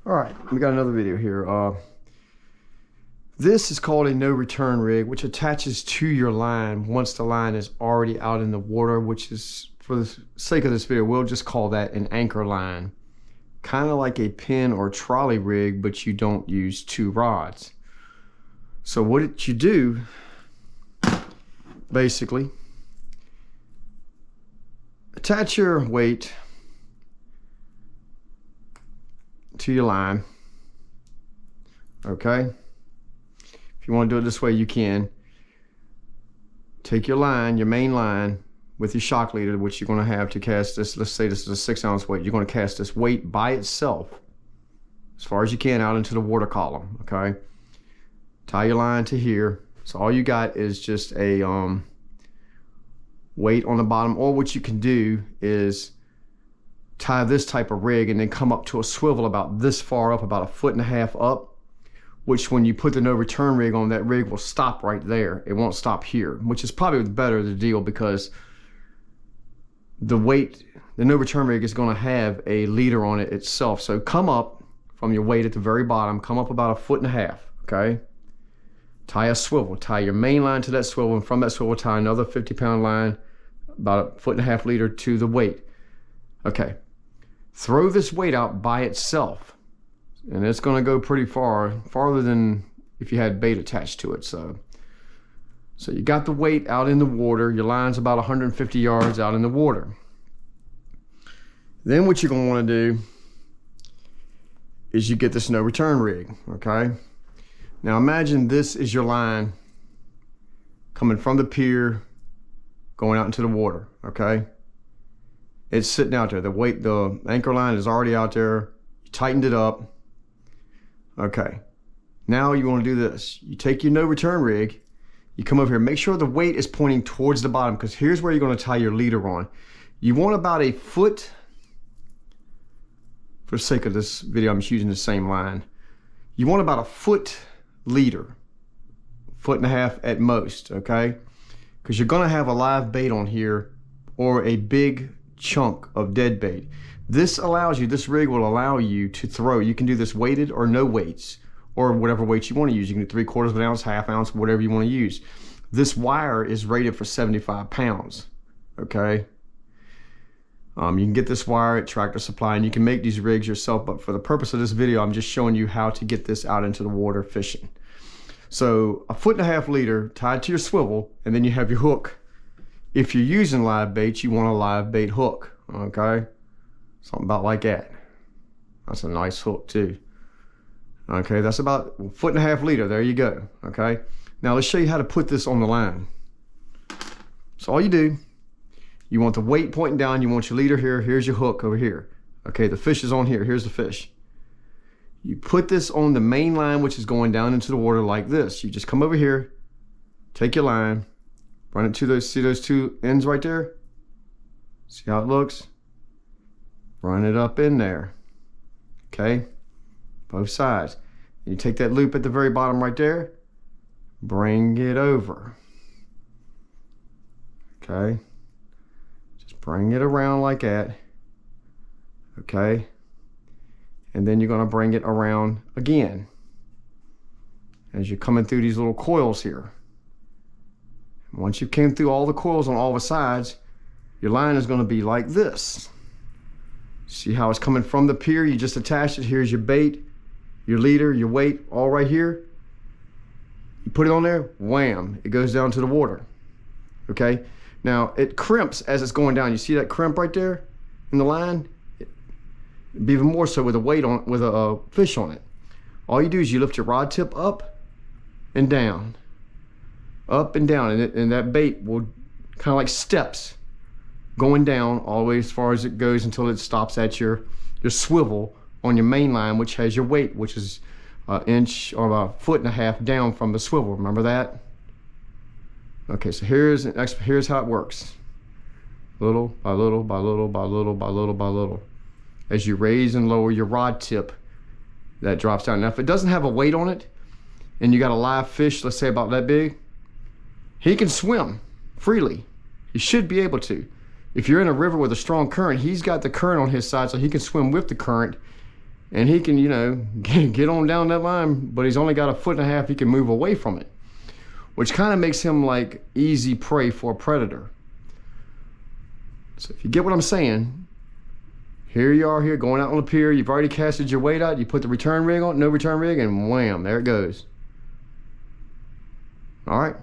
All right, we got another video here. This is called a no return rig, which attaches to your line once the line is already out in the water, which is, for the sake of this video, we'll just call that an anchor line. Kind of like a pin or trolley rig, but you don't use two rods. So what you do, basically, attach your weight to your line. Okay, if you want to do it this way, you can. Take your line, your main line, with your shock leader, which you're going to have to cast this. Let's say this is a 6 ounce weight. You're going to cast this weight by itself as far as you can out into the water column. Okay, tie your line to here. So all you got is just a weight on the bottom, or what you can do is tie this type of rig and then come up to a swivel about this far up, about 1.5 feet up, which when you put the no return rig on, that rig will stop right there. It won't stop here, which is probably better the deal, because the weight, the no return rig is going to have a leader on it itself. So come up from your weight at the very bottom, come up about 1.5 feet, okay? Tie a swivel, tie your main line to that swivel, and from that swivel tie another 50-pound line, about 1.5 feet leader to the weight. Okay, throw this weight out by itself, and it's going to go pretty far, farther than if you had bait attached to it. So you got the weight out in the water. Your line's about 150 yards out in the water. Then what you're going to want to do is you get this no return rig. Okay, now imagine this is your line coming from the pier going out into the water. Okay, it's sitting out there. The anchor line is already out there. You tightened it up. Okay, now you want to do this. You take your no return rig, you come over here, make sure the weight is pointing towards the bottom, because here's where you're going to tie your leader on. You want about 1 foot, for the sake of this video I'm just using the same line, you want about 1 foot leader, 1.5 feet at most, okay? Because you're going to have a live bait on here or a big chunk of dead bait. This allows you, this rig will allow you to throw. You can do this weighted or no weights, or whatever weights you want to use. You can do 3/4 of an ounce, ½ ounce, whatever you want to use. This wire is rated for 75 pounds, okay? You can get this wire at Tractor Supply, and you can make these rigs yourself, but for the purpose of this video, I'm just showing you how to get this out into the water fishing. So 1.5 feet leader tied to your swivel, and then you have your hook. If you're using live bait, you want a live bait hook, okay? Something about like that. That's a nice hook too. Okay, that's about 1.5 feet leader. There you go. Okay, now let's show you how to put this on the line. So all you do, you want the weight pointing down, you want your leader here, here's your hook over here. Okay, the fish is on here, here's the fish. You put this on the main line, which is going down into the water like this. You just come over here, take your line, run it to those, see those two ends right there? See how it looks? Run it up in there, okay? Both sides. And you take that loop at the very bottom right there, bring it over, okay? Just bring it around like that, okay? And then you're gonna bring it around again as you're coming through these little coils here. And once you came through all the coils on all the sides, your line is gonna be like this. See how it's coming from the pier? You just attached it. Here's your bait, your leader, your weight, all right here. You put it on there, wham, it goes down to the water. Okay, now it crimps as it's going down. You see that crimp right there in the line? It'd be even more so with a weight on, with a fish on it. All you do is you lift your rod tip up and down, and that bait will kind of like steps going down all the way as far as it goes until it stops at your swivel on your main line, which has your weight, which is 1 inch or about 1.5 feet down from the swivel. Remember that? Okay, so here's how it works. Little by little by little by little by little by little. As you raise and lower your rod tip, that drops down. Now if it doesn't have a weight on it, and you got a live fish, let's say about that big, he can swim freely. He should be able to. If you're in a river with a strong current, he's got the current on his side, so he can swim with the current and he can, you know, get on down that line, but he's only got 1.5 foot he can move away from it, which kind of makes him like easy prey for a predator. So if you get what I'm saying, here you are here going out on the pier, you've already casted your weight out, you put the return rig on, no return rig, and wham, there it goes. All right.